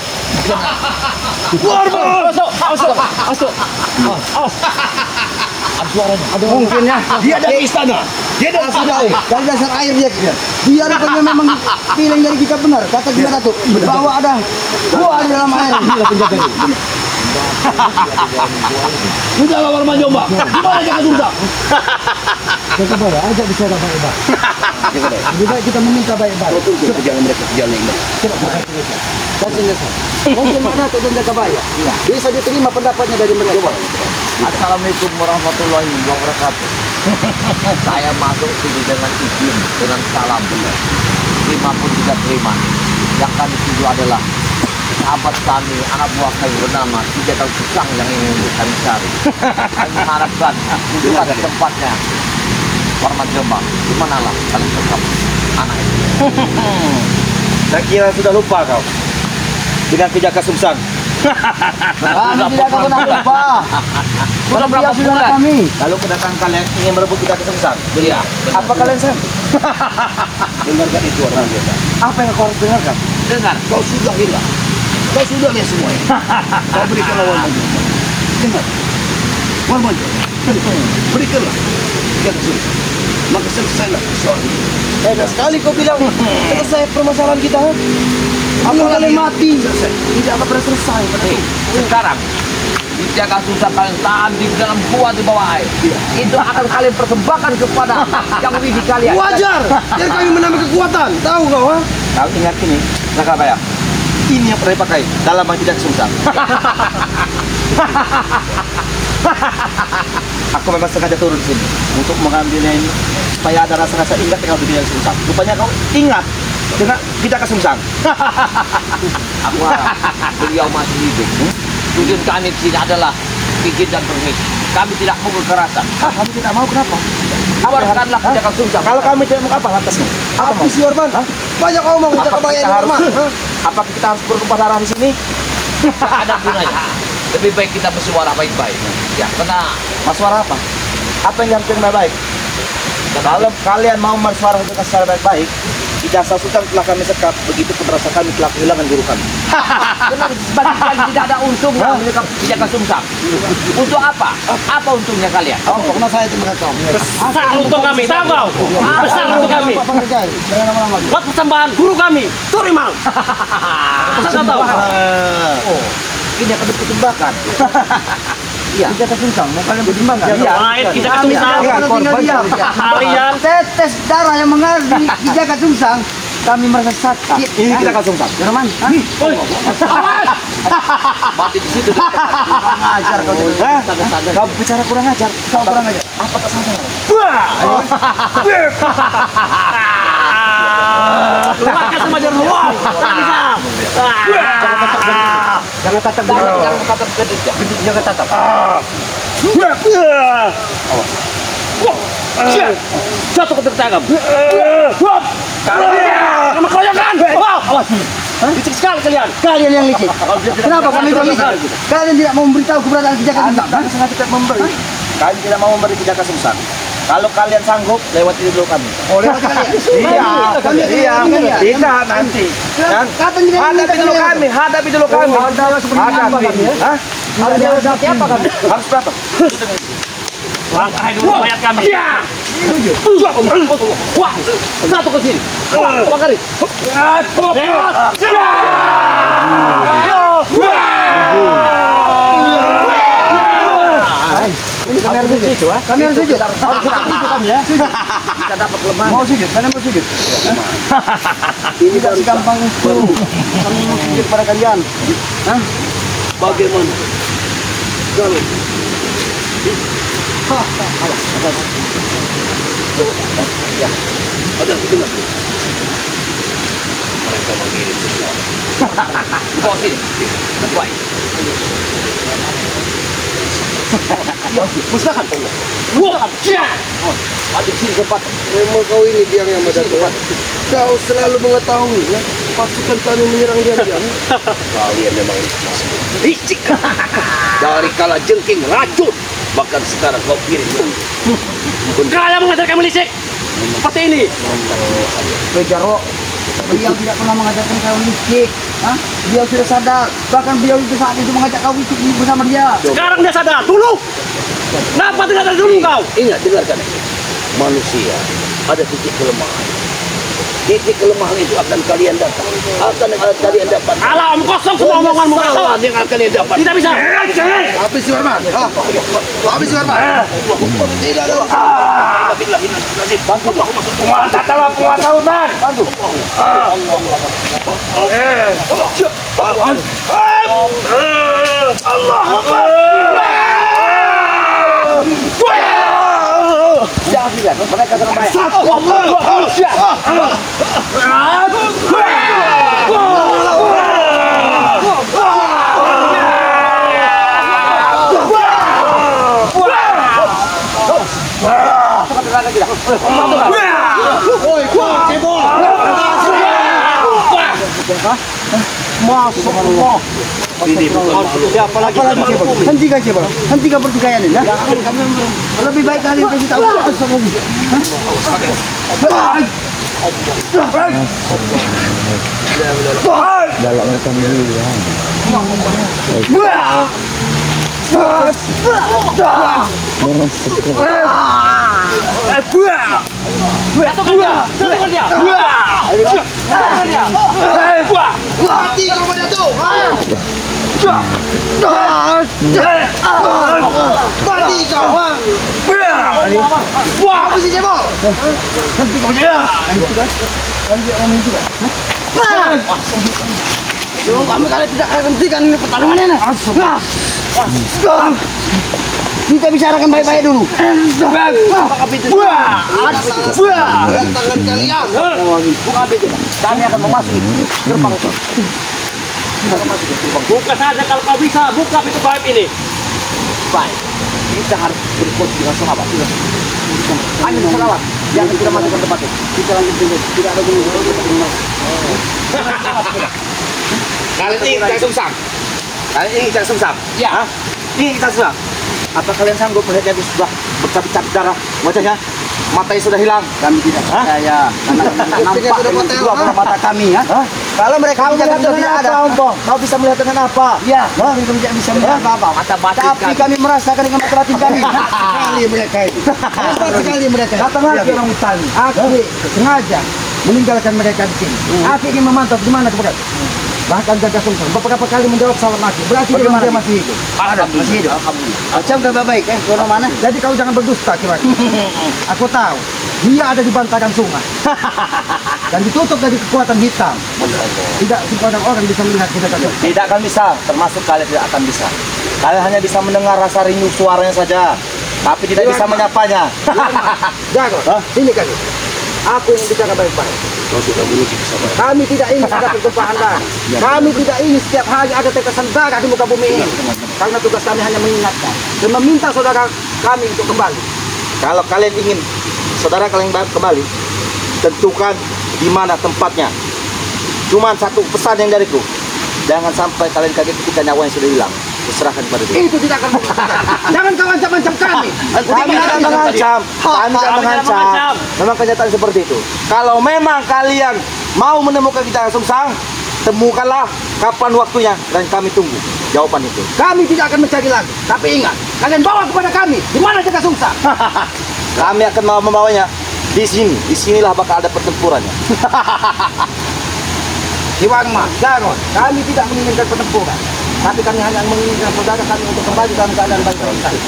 Mungkin ya. Dia dari istana. Dia dari istana. Dari dasar air dia. Dia rupanya memang feeling dari kita benar. Kata kita tuh bahwa ada gua di dalam air. Sudah lawar Manjomba. Gimana Jaka Sungsang? Kita ajak bicara baik-baik. Lebih baik kita meminta baik-baik. Betul perjalanan mereka perjalanan ini. Mungkin mana tuh dan jaga baik. Bisa diterima pendapatnya dari mereka. Assalamualaikum warahmatullahi wabarakatuh. Saya masuk sini dengan izin, dengan salam. Terima pun tidak terima. Yang kami tuju adalah sahabat kami, anak buah kami bernama Kijaka Sungsang yang ingin kami cari. Kami mengharapkan kunjungan ke tempatnya. Warman Jombang, di manalah kalian tetap anak itu. Saya kira sudah lupa kau dengan Kijaka Sungsang. Kami tidak akan pernah lupa. Sudah berapa bulan? Kami. Lalu kedatangan kalian ingin merebut Kijaka Sungsang. Iya. Apa kalian sanggup? Dengarkan itu orang biasa. Apa yang kau harus dengarkan? Dengar, kau sudah hilang. Kau sudah lihat semuanya. Kau berikanlah Warman Jombang. Dengar, Warman Jombang. Berikanlah Kijaka Sungsang. Maka selesailah soal ini. Enak sekali kau bilang selesai permasalahan kita. Apa kalian mati? Tidak akan pernah selesai. Sekarang Kijaka Sungsang kalian tadi dalam gua di bawah air. Itu akan kalian persembahkan kepada yang memiliki kalian. Wajar. Biar kami menambah kekuatan. Tahu kau? Ha? Kau ingat ini, Sakabaya. Ini yang pernah dipakai dalam Kijaka Sungsang. Aku memang sengaja turun sini untuk mengambilnya ini supaya ada rasa-rasa ingat dengan Kijaka Sungsang. Rupanya kau ingat dengan Kijaka Sungsang. Aku harap beliau masih hidup. Tujuan kami di sini adalah bikin dan permisi. Kami tidak mau kekerasan. Kami tidak mau, kenapa? Keluarkanlah Kijaka Sungsang. Kalau kami tidak mau apa lantasnya? Apa mau? Si Orban. Banyak omong kita Apakah kebayang kita harus, Orban. apakah kita harus bertumpah darah di sini? Tak ada gunanya. Lebih baik kita bersuara baik-baik. Ya, karena Bersuara apa? Apa yang harus baik-baik? Kalau kalian mau bersuara dengan secara baik-baik, Kijaka Sungsang telah kami sekap, begitu pun rasa kami telah kehilangan guru kami. bagi tidak ada untungnya mereka Kijaka Sungsang. Untuk apa? Apa untungnya kalian? Oh, pernah saya itu mereka. Besar untuk kami. Tahu kau? Besar untuk kami. Jangan lama-lama. Buat persembahan guru kami. Turimal. Saya tahu. Ini akan dipersembahkan. Kijaka Sungsang, mau kalian bertimbang nggak? Lain Kijaka Sungsang. Tinggal diam. Kalian Tetes darah yang mengalir di Kijaka Sungsang, kami merasa sakit. Ini Kijaka Sungsang. Jerman. Mati di situ. Ajar kau itu. Kau bicara kurang ajar. Kau kurang ajar. Apa kesalahan? keluarkan semua jarum luar. Jangan tatap dulu. Jangan tatap gedit ya. Jangan tatap. Jatuh ke tertangkap. Kamu keroyokan. Awas. Licik sekali kalian. Kalian yang licik. Kenapa kami yang licik? Kalian tidak mau memberitahu keberadaan Kijaka Sungsang. Kami sengaja tidak memberi. Kami tidak mau memberi Kijaka Sungsang. Kalau kalian sanggup, lewati dulu kami. Oh, lewat kalian. Iya. Tidak nanti. Hadapi dulu kami. Hadapi dulu kami. Hadapi seperti apa kami ya? Hah? Hadapi apa kami? Harus berapa? Langkai dulu mayat kami. Wah, satu ke sini. Dua kali. Kami harus sujud. Kami harus sujud. Kami ya. Kita dapat kelemahan. Mau sujud, kalian mau sujud. Ini tidak segampang itu. Kami mau sujud pada kalian. Hah? Bagaimana? Kalau ada dengar. Mereka mengirim sesuatu. Bawa sini. Baik. Musnahkan. Wah, ada sini cepat. Memang kau ini dia yang mendapat. Kau selalu mengetahui ya. Pasukan kami menyerang dia. Kalian memang licik. Dari kala jengking racun. Bahkan sekarang kau kirim. Kalian mengajar kami licik. Seperti ini. Bejaro, beliau tidak pernah mengajarkan kau licik. Hah? Beliau sudah sadar. Bahkan beliau itu saat itu mengajak kau licik bersama dia. Sekarang dia sadar. Dulu. Kenapa tidak sadar dulu kau? Ingat, dengarkan. Manusia ada titik kelemahan. Titik kelemahan itu akan kalian dapat. Kalian dapat. Alam kosong semua omonganmu. Kesalahan yang akan kalian dapat. Tidak bisa. Habis Warman. Habis Warman. Tidak ada. Bantu. Penguasa dalam penguasa hutan. Bantu. Allah. Jangan lihat, mereka terbaik. Ini siapa lagi? Hentikan coba. Hentikan pertikaian ini ya. Lebih baik kalian kasih tahu sama dia. Mati kau pada tu. Mati kau. Wah, apa sih cebol? Nanti kau dia. Nanti orang itu kan. Jangan kami kalian tidak akan hentikan ini pertarungan ini. Kita bicarakan baik-baik dulu. Tangan kalian. Buka pintu. Kami akan memasuki gerbang itu. Buka saja kalau kau bisa. Buka pintu gaib ini. Baik. Kita harus berkuat dengan sahabat. Hanya sahabat. Jangan kita masuk ke tempat itu. Kita lanjut dulu. Tidak ada gunung. Kalian ingin kita sungsang? Kalian ingin kita sungsang? Ya. Ingin kita sungsang? Apa kalian sanggup melihat dia sudah bercabik-cabik darah wajahnya? Matanya sudah hilang. Kami tidak percaya. Nampak dua bola mata kami ya. Kalau mereka tidak ada, kau bisa melihat dengan apa? Ya, kami tidak bisa melihat apa. Mata batin Tapi kami merasakan dengan mata batin kami. Sekali mereka itu. Sekali mereka. Datang lagi orang hutan. Aku sengaja meninggalkan mereka di sini. Aku ingin memantau di mana keberadaan. Bahkan jaga sungsang beberapa kali menjawab salam aku. Berarti dia masih hidup. ada masih hidup. Macam kabar baik ke mana? Jadi kau jangan berdusta kira. Aku tahu dia ada di bantaran sungai dan ditutup dari kekuatan hitam. Tidak sembarang orang bisa melihat kita. Tidak akan bisa, termasuk kalian tidak akan bisa. Kalian hanya bisa mendengar rasa rindu suaranya saja, tapi tidak bisa menyapanya. Jago, sini kali. Aku yang bicara baik-baik. Kami tidak ingin ada pertumpahan darah. Kami tidak ingin setiap hari ada tetesan darah di muka bumi ini. Karena tugas kami hanya mengingatkan dan meminta saudara kami untuk kembali. Kalau kalian ingin saudara kalian kembali, tentukan di mana tempatnya. Cuman satu pesan yang dariku, jangan sampai kalian kaget ketika nyawanya sudah hilang. Serahkan kepada dia. Itu tidak akan jangan kau ancam-ancam kami. Kami tidak mengancam. Kami tidak mengancam. Memang kenyataan seperti itu. Kalau memang kalian mau menemukan kita sungsang, temukanlah kapan waktunya dan kami tunggu. jawaban itu. Kami tidak akan mencari lagi. Tapi ingat, kalian bawa kepada kami. Di mana Jaga Sungsang? Kami akan membawanya di sini. Di sinilah bakal ada pertempurannya. Iwangma, Jarod, kami tidak menginginkan pertempuran. Tapi kami hanya menginginkan saudara kami untuk kembali dalam keadaan baik-baik saja.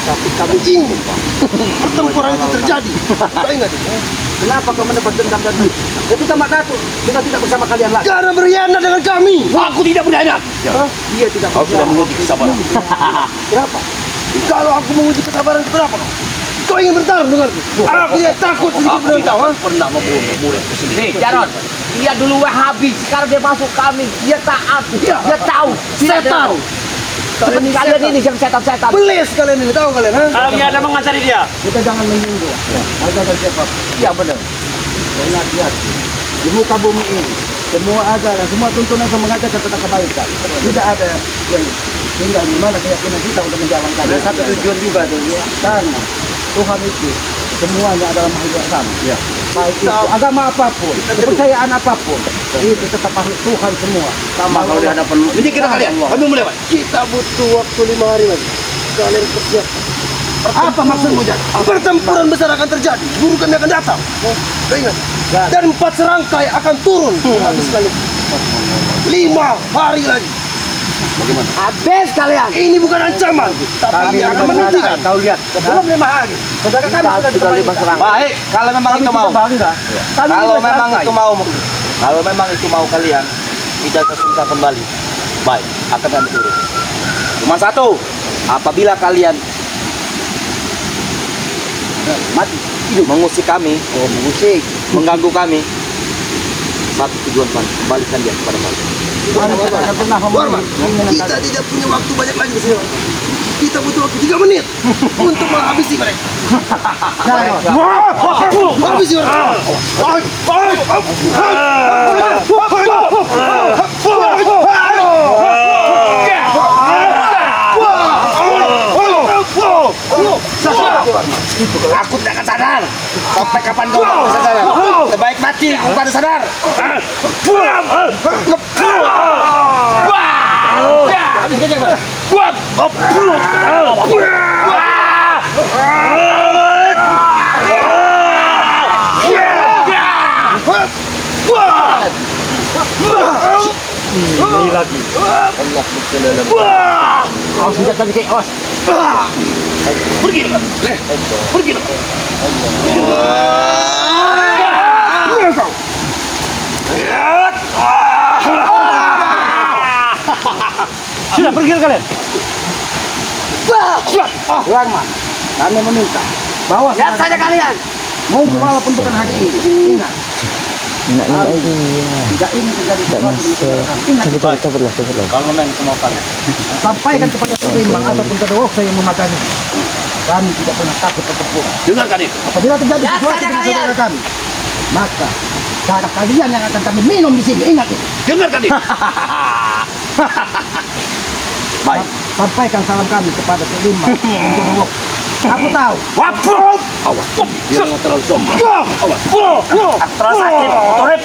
Tapi kami ingin pertempuran itu terjadi. Kau ingat itu? Kenapa kau mendapat dendam dan dendam? Ketika Mak Datuk, kita tidak bersama kalian lagi. Karena berkhianat dengan kami. Aku tidak berkhianat. Dia tidak Kau sudah menguji kesabaran. Kenapa? Kalau aku menguji kesabaran, kenapa? Kau ingin bertarung denganku? Aku tidak takut sedikit dengan kau. Pernah membunuh muridku sendiri. Nih, Jarod, dia dulu habis. Sekarang dia masuk kami. Dia taat. Dia tahu. Saya tahu. Seperti kalian ini yang setan-setan. Belis kalian ini, tahu kalian? Kalian ada mengancari dia. Kita jangan menyinggung. Ada dan siapa? Iya benar. Lihat, di muka bumi ini semua ajaran, semua tuntunan yang mengajarkan tentang kebaikan. Tidak ada yang tinggal di mana keyakinan kita untuk menjalankan. Ada satu tujuan juga tuh. Karena Tuhan itu semuanya adalah makhluk yang sama. Ya. Baik itu agama apapun, kepercayaan apapun, itu tetap makhluk Tuhan semua. Sama kalau di hadapan lu. Ini kira kalian. Kami mulai, Pak. Kita butuh waktu 5 hari lagi. Kalian persiapkan. Apa maksudmu, Jan? Pertempuran besar akan terjadi. Burukan akan datang. Kau ingat? Dan 4 serangkai akan turun. Habis kali. 5 hari lagi. Bagaimana? Habis kalian. Ini bukan ancaman. Tapi akan menghentikan. Kau lihat. Sebelum 5 hari. Saudara kami sudah dikembalikan. Baik, kalau memang itu mau. Kalau memang itu mau kalian, tidak Sungsang kembali. Baik, akan kami turun. Cuma satu, apabila kalian mati, mengusik kami, mengganggu kami, satu tujuan kami, kembalikan dia kepada kami. Kita tidak punya waktu banyak lagi di sini. Kita butuh waktu 3 menit untuk menghabisi mereka. Habisi mereka. Aku tidak akan sadar. Sampai kapan kau akan sadar? Sebaik mati, aku pada sadar. Ini lagi. Kau senjata di chaos. Pergi. Pergi. Sudah pergi kalian. Rahman, kami meminta bahwa Lihat saja kalian. walaupun bukan hari ini, ingat. Tidak ingin terjadi sesuatu. Ingat. Kalau memang itu mau kalian, Sampaikan kepada Surimbang ataupun ke Dewoksa yang mematani. Kami tidak pernah takut pertempuran. Dengarkan itu. Apabila terjadi sesuatu dengan saudara kami, maka darah kalian yang akan kami minum di sini. Ingat itu. Dengarkan itu. Baik. Sampaikan salam kami kepada Surimbang untuk Dewoksa. Aku tahu. Wapup. Awas. Jangan terlalu sombong. Awas. Terlalu sakit. Torep.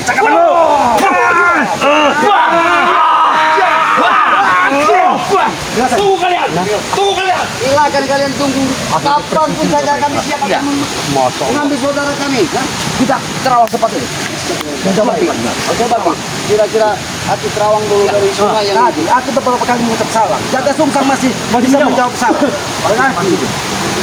Cakapan lu. Tunggu kalian. Tunggu kalian. Silakan kalian tunggu. Kapan pun saja kami siap akan mengambil saudara kami. Kita terawang cepat ini. Coba, kira-kira aku terawang dulu dari sungai yang tadi. Aku beberapa kali mengucap salah. Jaga Sungsang masih bisa menjawab salah.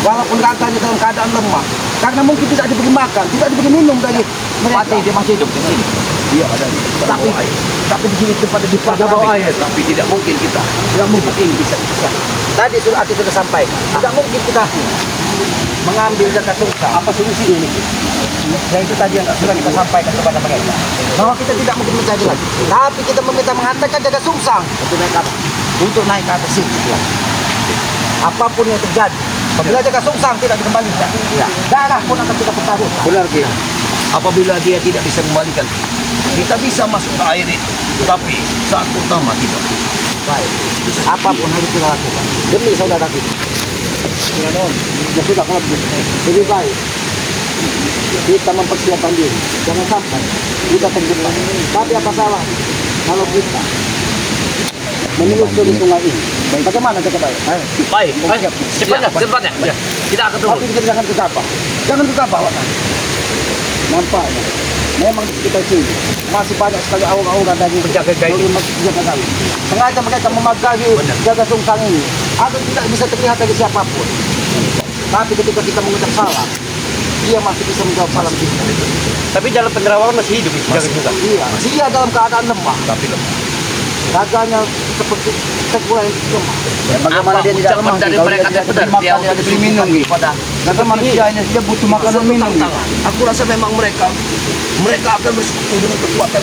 Walaupun katanya dalam keadaan lemah, karena mungkin tidak diberi makan, tidak diberi minum dari mereka. Dia masih hidup di sini. Dia ada di Tapi di sini tempat di bawah air, tapi tidak mungkin kita. tidak mungkin ini bisa. Tadi Ati sudah sampaikan, tidak mungkin kita mengambil Jaga Sungsang. Apa solusinya ini? Ya itu tadi yang sudah kita sampaikan kepada mereka, bahwa kita tidak mungkin mencari lagi, tapi kita meminta menghantarkan Jaga Sungsang untuk naik ke atas sini. Apapun yang terjadi, apabila Jaga Sungsang tidak dikembalikan, darah pun akan kita pertaruhkan. Benar, Ki. Apabila dia tidak bisa kembalikan, kita bisa masuk ke air itu. Tapi saat utama tidak. Baik, apapun harus kita lakukan demi saudara kita. Ya sudah, kalau begitu lebih baik kita mempersiapkan diri, jangan sampai kita terjebak. Tapi apa salah kalau kita menelusuri sungai ini, bagaimana kita baik? Baik, cepatnya. Ya. Kita akan turun. Tapi kita jangan gegabah. Jangan gegabah, Pak. Nampaknya memang di sekitar sini masih banyak sekali aura-aura dari penjaga gaib. Sengaja mereka memagari jaga sungsang ini agar tidak bisa terlihat dari siapapun. Tapi ketika kita mengucap salam, dia masih bisa menjawab salam kita. Tapi dalam penerawangan masih hidup jaga sungsang. Iya, dia dalam keadaan lemah. Tapi lemah. Raganya seperti terkulai lemah. Ya, bagaimana dia tidak lemah? Dari Kalau mereka dia benar, diberi makan, dia diberi minum. Kata manusianya dia butuh makan dan minum. Aku rasa memang mereka akan bersekutu dengan kekuatan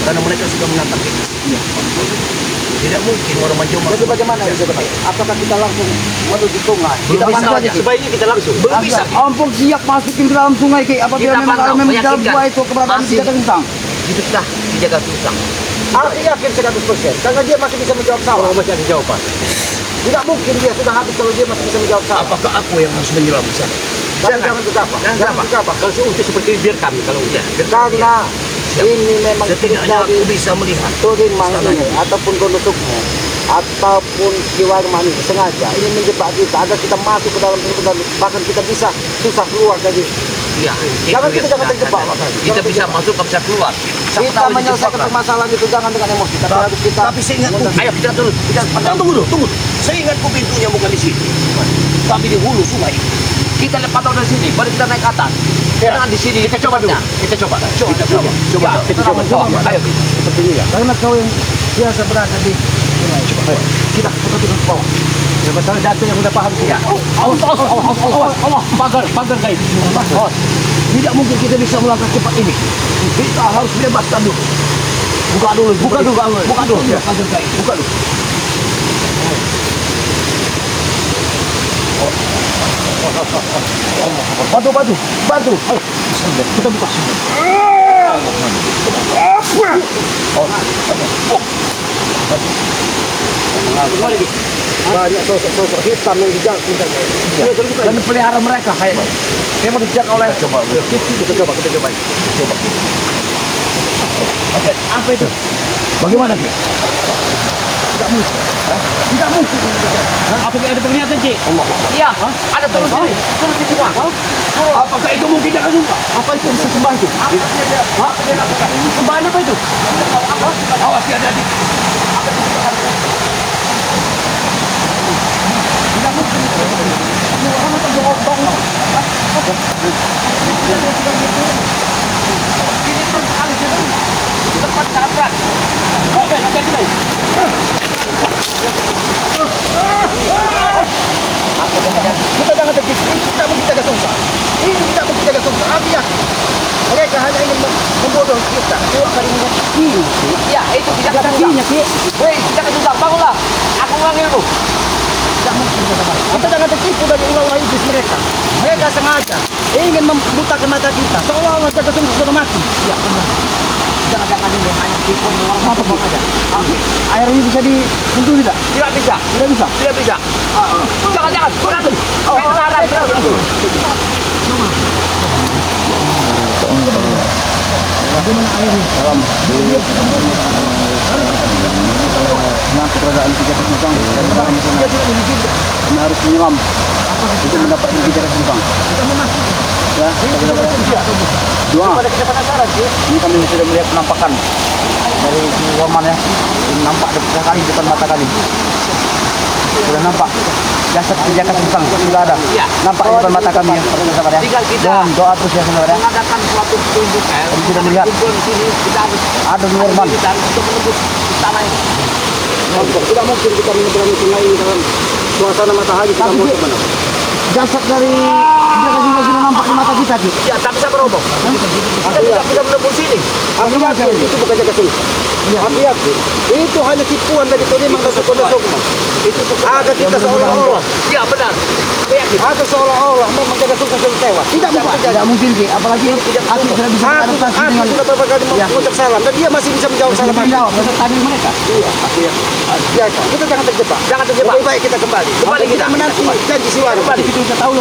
karena mereka sudah menantang kita. Tidak mungkin orang mencoba. Jadi bagaimana bisa Pak? Apakah kita langsung menuju sungai? Kita pantau aja. Sebaiknya kita langsung. Belum bisa. Ampun siap masukin ke dalam sungai apabila Kita memang pantau, kalau memang di dalam meyakinkan. gua itu keberadaan Masih. jaga sungsang. Hiduplah dijaga sungsang. Aku yakin 100% karena dia masih bisa menjawab salam. Masih ada jawaban. Tidak mungkin dia sudah habis kalau dia masih bisa menjawab salam. Apakah aku yang harus menyelam di sana? Jangan gegabah. Jangan gegabah. Kalau untuk seperti ini biar kami kalau udah. Karena ini memang Setidaknya aku bisa melihat. turin mang ini ataupun gondosuknya ataupun kiwarman ini sengaja ini menjebak kita agar kita masuk ke dalam itu dan bahkan kita bisa susah keluar dari Iya. Jangan kita jangan terjebak, Pak. Kita bisa masuk, bisa keluar. kita menyelesaikan permasalahan itu jangan dengan emosi tapi harus kita Tapi saya ingatku, ayo kita turun. Tunggu dulu. Saya ingatku pintunya bukan di sini, tapi di hulu sungai. Kita lepas dari sini, baru kita naik ke atas. Jangan di sini. Kita coba dulu. Kita coba. Ayo. seperti ini ya karena kau yang biasa berada di sungai kita turun ke bawah sebetulnya datu yang udah paham kita Awas. Pagar guys. Awas. Tidak mungkin kita bisa melangkah cepat ini. Kita harus bebaskan dulu. Buka dulu. Buka dulu. Pagar guys. Buka dulu. Bantu. Ayo. Kita buka sini. banyak sosok hitam yang dijaga Dan pelihara mereka kayak memang dijaga oleh kita coba. Oke, apa itu? Bagaimana sih? Tidak mungkin. Apa ada penglihatan Cik? Iya, ada turun sini. Turun di semua. Apakah itu mungkin jangan sumpah? Apa itu bisa sembah itu? Sembahan apa itu? Awas hati-hati. Tempat tabrak. Oke, hati-hati. kita jangan tergigit ini tidak mungkin jaga sungsang aku yakin mereka hanya ingin membodoh kita Ya, itu tidak kakinya, Cik. Woi, jangan susah, bangunlah. Aku manggilmu. kita jangan tertipu dari ulah-ulah iblis mereka sengaja ingin membutakan mata kita seolah-olah jaga sungsang sudah mati Ya, benar. Jangan-jangan ini hanya tipu apa aja. Air ini bisa disentuh tidak? Tidak bisa. Jangan. Berhenti. Bagaimana air ini? Dalam. Nah, keberadaan tiga sungsang dan dalam sungai. Ini harus menyelam. Untuk mendapatkan tiga sungsang. Ya, kita dapat dua. Ini kami sudah melihat penampakan dari Waman ya. Nampak sekali depan mata kami. Sudah nampak jasad penjaga sungsang sudah ada. Nampak di depan mata kami ya. Tinggal kita Dan doa terus ya saudara. mengadakan suatu pertunjukan. Kami sudah melihat Kumpul di sini kita harus ada Norman. kita untuk menembus tanah ini. tidak mungkin kita menyeberangi sungai ini dalam suasana matahari kita mau kemana Jasad dari penjaga sungsang sudah nampak di mata kita, Cik. Ya, tak bisa berobong. Kita tidak bisa menembus sini. aku yakin itu bukan jaga sungsang aku yakin itu hanya tipuan dari turimang dan gondosuknya Itu agar kita seolah-olah Ya, benar. Saya yakin. atau seolah-olah memang jaga sungsang sudah tewas tidak mungkin terjadi Tidak mungkin, Cik. Apalagi aku sudah bisa beradaptasi aku dengan sudah beberapa kali mengucap salam dan dia masih bisa menjawab salam aku. menjawab tadi mereka. Iya, aku yakin. Biasa, kita jangan terjebak. Jangan terjebak. Lebih baik kita kembali. Kembali kita. menanti janji si Wari. Kembali. Kita tahu